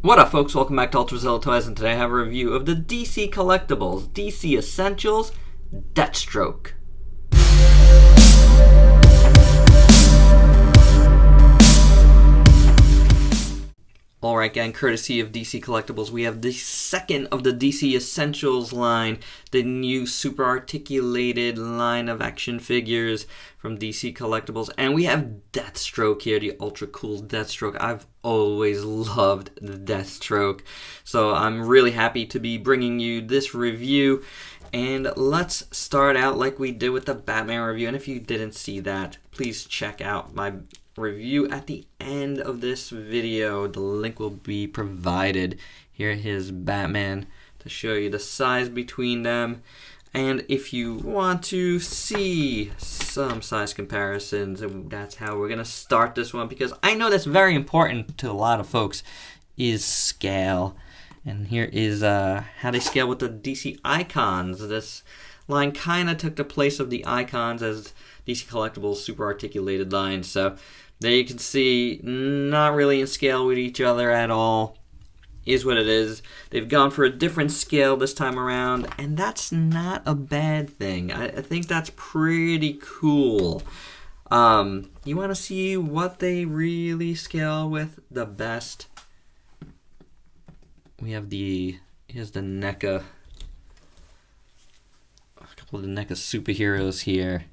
What up, folks? Welcome back to Ultrazilla Toys, and today I have a review of the DC Collectibles DC Essentials Deathstroke. Alright gang, courtesy of DC Collectibles, we have the second of the DC Essentials line, the new super articulated line of action figures from DC Collectibles, and we have Deathstroke here, the ultra cool Deathstroke. I've always loved the Deathstroke, so I'm really happy to be bringing you this review. And let's start out like we did with the Batman review, and if you didn't see that, please check out my review at the end of this video. The link will be provided. Here is Batman to show you the size between them, and if you want to see some size comparisons, that's how we're gonna start this one, because I know that's very important to a lot of folks, is scale. And here is how they scale with the DC Icons. This line kind of took the place of the Icons as DC Collectibles super articulated line. So there you can see, not really in scale with each other at all. Is what it is. They've gone for a different scale this time around, and that's not a bad thing. I think that's pretty cool. You want to see what they really scale with the best? We have here's the NECA, a couple of the NECA superheroes here.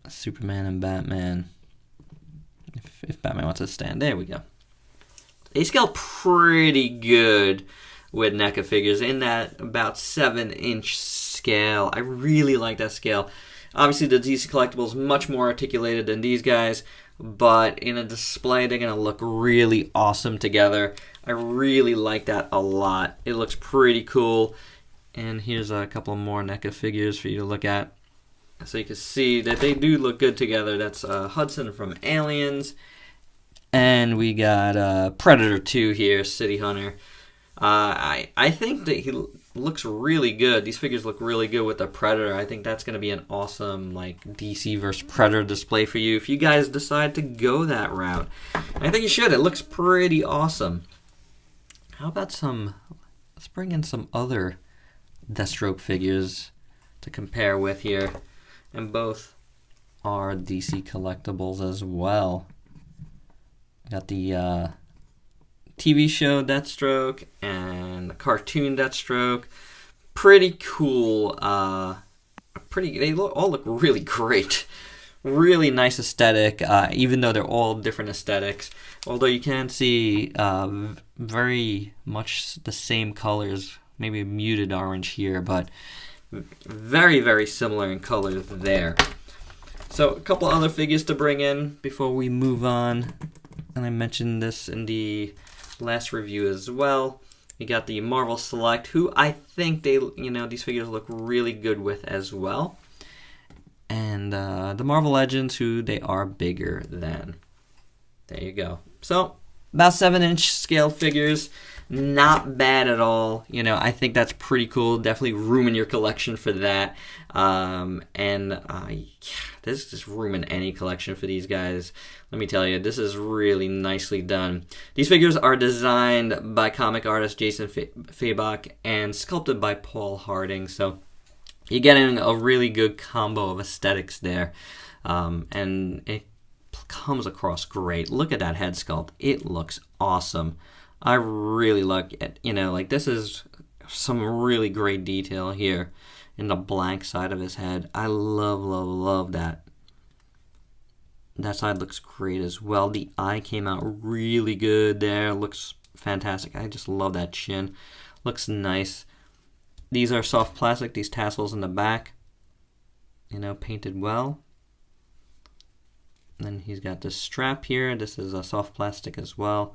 Superman and Batman. If Batman wants to stand, there we go. They scale pretty good with NECA figures in that about 7-inch scale. I really like that scale. Obviously, the DC Collectibles much more articulated than these guys, but in a display, they're going to look really awesome together. I really like that a lot. It looks pretty cool. And here's a couple more NECA figures for you to look at, so you can see that they do look good together. That's Hudson from Aliens. And we got Predator 2 here, City Hunter. I think that he looks really good. These figures look really good with the Predator. I think that's going to be an awesome like DC versus Predator display for you if you guys decide to go that route. And I think you should. It looks pretty awesome. How about let's bring in some other Deathstroke figures to compare with here. And both are DC Collectibles as well. Got the TV show Deathstroke and the cartoon Deathstroke. Pretty cool. They all look really great. Really nice aesthetic, even though they're all different aesthetics. Although you can see very much the same colors, maybe a muted orange here, but very, very similar in colors there. So a couple other figures to bring in before we move on. And I mentioned this in the last review as well. You got the Marvel Select, who I think these figures look really good with as well. And the Marvel Legends, who they are bigger than. There you go. So about 7-inch scale figures. Not bad at all. I think that's pretty cool. Definitely room in your collection for that. There's just room in any collection for these guys. Let me tell you, this is really nicely done. These figures are designed by comic artist Jason Fabok and sculpted by Paul Harding. So you're getting a really good combo of aesthetics there. And it comes across great. Look at that head sculpt. It looks awesome. I really like it. This is some really great detail here in the blank side of his head. I love, love, love that. That side looks great as well. The eye came out really good there. Looks fantastic. I just love that chin. Looks nice. These are soft plastic, these tassels in the back. Painted well. And then he's got this strap here. This is a soft plastic as well.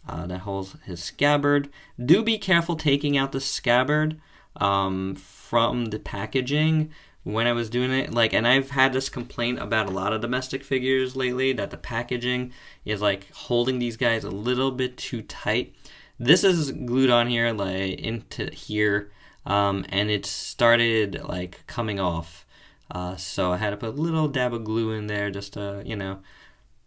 That holds his scabbard. Do be careful taking out the scabbard from the packaging when I was doing it. And I've had this complaint about a lot of domestic figures lately, that the packaging is holding these guys a little bit too tight. This is glued on here into here, and it started coming off. So I had to put a little dab of glue in there just to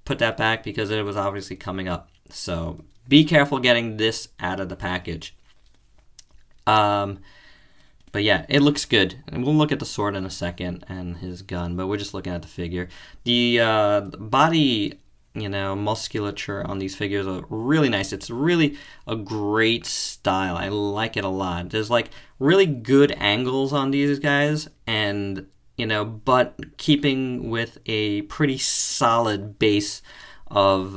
put that back because it was obviously coming up. So be careful getting this out of the package. But yeah, it looks good. And we'll look at the sword in a second and his gun, but we're just looking at the figure. The body, musculature on these figures are really nice. It's really a great style. I like it a lot. There's like really good angles on these guys, and but keeping with a pretty solid base of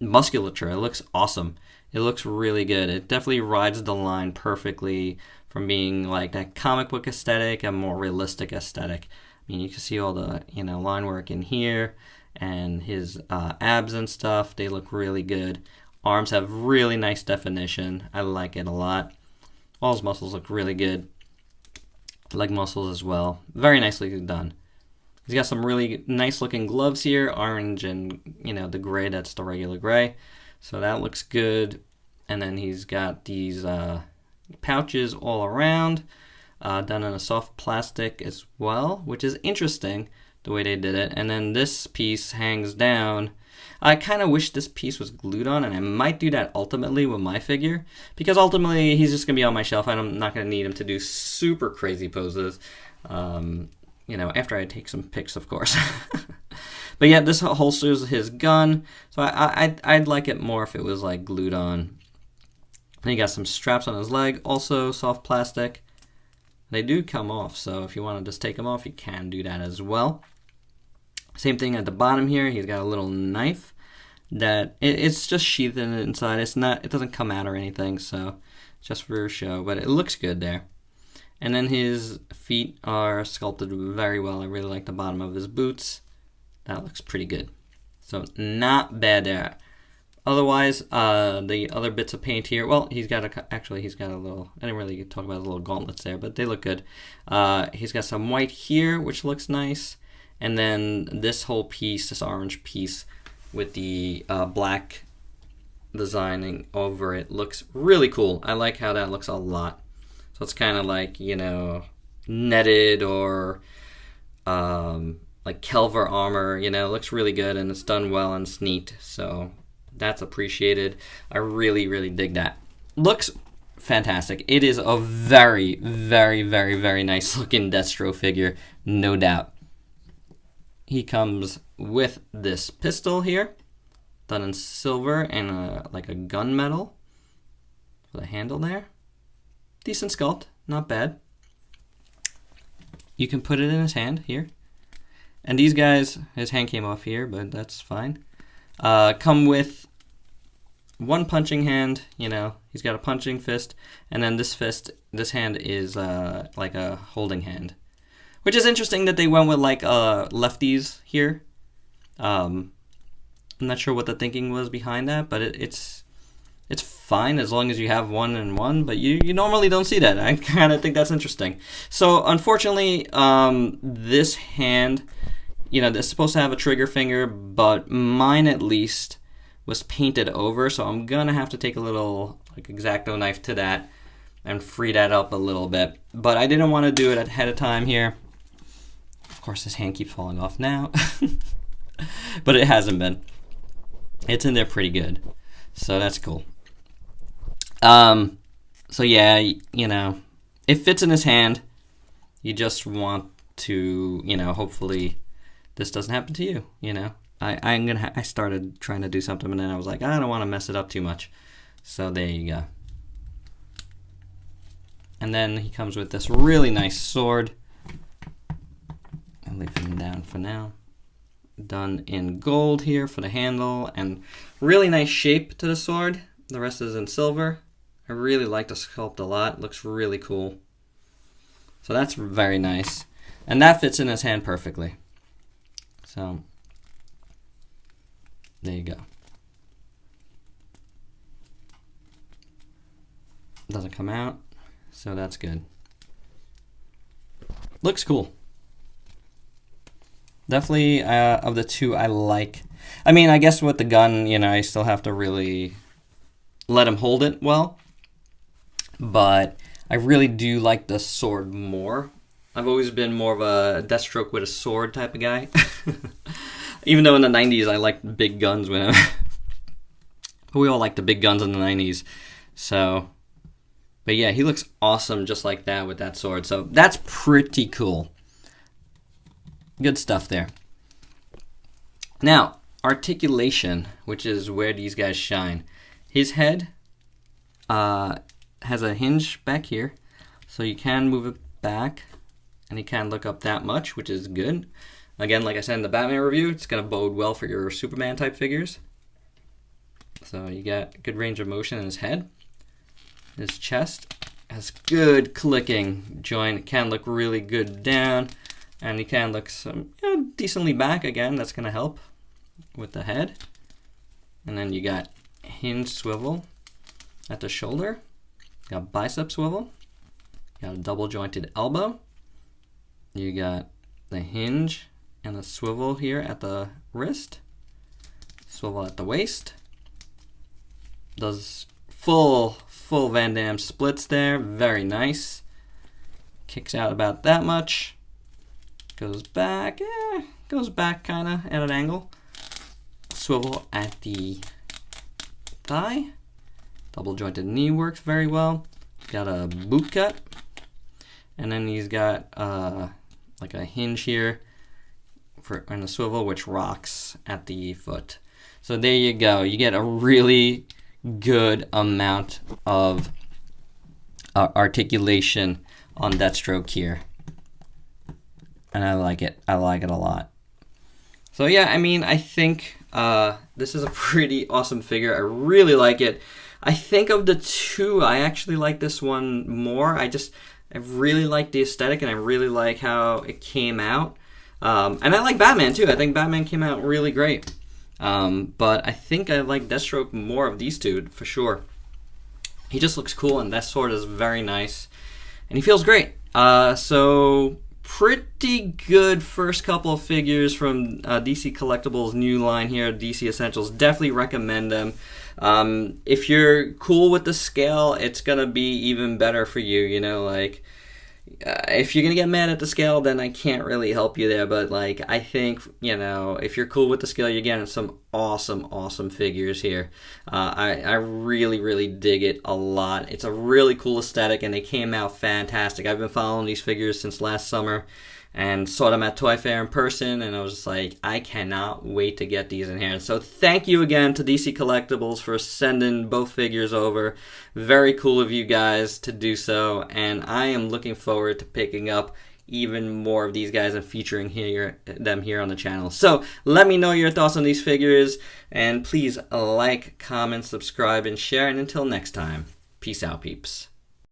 musculature. It looks awesome. It looks really good. It definitely rides the line perfectly from being like that comic book aesthetic and more realistic aesthetic. I mean, you can see all the line work in here, and his abs and stuff. They look really good. Arms have really nice definition. I like it a lot. All his muscles look really good. Leg muscles as well. Very nicely done. He's got some really nice looking gloves here, orange and the gray. That's the regular gray. So that looks good. And then he's got these pouches all around, done in a soft plastic as well, which is interesting the way they did it. And then this piece hangs down. I kind of wish this piece was glued on, and I might do that ultimately with my figure, because ultimately he's just going to be on my shelf and I'm not going to need him to do super crazy poses, after I take some pics, of course. But yeah, this holsters his gun, so I'd like it more if it was like glued on. And he got some straps on his leg, also soft plastic. They do come off, so if you want to just take them off, you can do that as well. Same thing at the bottom here. He's got a little knife that it's just sheathed in the inside. It doesn't come out or anything, so just for show, but it looks good there. And then his feet are sculpted very well. I really like the bottom of his boots. That looks pretty good. So not bad there. Otherwise, the other bits of paint here, well, he's got a little, I didn't really talk about the little gauntlets there, but they look good. He's got some white here, which looks nice. And then this whole piece, this orange piece with the black designing over it, looks really cool. I like how that looks a lot. So it's kind of like, netted or like Kelver armor, it looks really good and it's done well and it's neat. So that's appreciated. I really, really dig that. Looks fantastic. It is a very, very, very, very nice looking Deathstroke figure, no doubt. He comes with this pistol here, done in silver and like a gunmetal for the handle there. Decent sculpt, not bad. You can put it in his hand here. And these guys, his hand came off here, but that's fine. Come with one punching hand, he's got a punching fist, and then this hand is like a holding hand. Which is interesting that they went with like lefties here. I'm not sure what the thinking was behind that, but it's fine as long as you have one and one, but you normally don't see that. I kind of think that's interesting. So unfortunately, this hand, they're supposed to have a trigger finger, but mine at least was painted over, so I'm gonna have to take a little like X-Acto knife to that and free that up a little bit. But I didn't want to do it ahead of time here. Of course, his hand keeps falling off now, but it hasn't been. It's in there pretty good, so that's cool. So yeah, it fits in his hand. You just want to, hopefully this doesn't happen to you. I started trying to do something, and then I was like, I don't want to mess it up too much. So there you go. And then he comes with this really nice sword. I'll leave him down for now. Done in gold here for the handle, and really nice shape to the sword. The rest is in silver. I really like the sculpt a lot. It looks really cool. So that's very nice. And that fits in his hand perfectly. So there you go. Doesn't come out, so that's good. Looks cool. Definitely, of the two, I like. I mean, I guess with the gun, I still have to really let him hold it well. But I really do like the sword more. I've always been more of a Deathstroke with a sword type of guy. Even though in the 90s I liked big guns when we all liked the big guns in the 90s. So, but yeah, he looks awesome just like that with that sword. So that's pretty cool. Good stuff there. Now, Articulation, which is where these guys shine. His head has a hinge back here, so you can move it back, and he can look up that much, which is good. Again, like I said in the Batman review, it's going to bode well for your Superman type figures. So you got good range of motion in his head. His chest has good clicking joint. It can look really good down, and he can look decently back. Again, that's going to help with the head. And then you got hinge swivel at the shoulder. You got bicep swivel. You got a double jointed elbow. You got the hinge and a swivel here at the wrist. Swivel at the waist. Does full Van Damme splits there. Very nice. Kicks out about that much. Goes back. Goes back kind of at an angle. Swivel at the thigh. Double jointed knee works very well. Got a boot cut. And then he's got like a hinge here and a swivel which rocks at the foot. So there you go. You get a really good amount of articulation on Deathstroke here. And I like it. I like it a lot. So yeah, I mean, I think this is a pretty awesome figure. I really like it. I think of the two, I actually like this one more. I really like the aesthetic, and I really like how it came out. And I like Batman too. I think Batman came out really great. But I think I like Deathstroke more of these two for sure. He just looks cool, and that sword is very nice, and he feels great. So pretty good first couple of figures from DC Collectibles' new line here, DC Essentials. Definitely recommend them. If you're cool with the scale, it's gonna be even better for you. You know, like if you're gonna get mad at the scale, then I can't really help you there. But like, I think, you know, if you're cool with the scale, you're getting some awesome figures here. I really dig it a lot. It's a really cool aesthetic, and they came out fantastic. I've been following these figures since last summer, and saw them at Toy Fair in person, and I was just like, I cannot wait to get these in here. So thank you again to DC Collectibles for sending both figures over. Very cool of you guys to do so, and I am looking forward to picking up even more of these guys and featuring them here on the channel. So let me know your thoughts on these figures, and please like, comment, subscribe, and share. And until next time, peace out, peeps.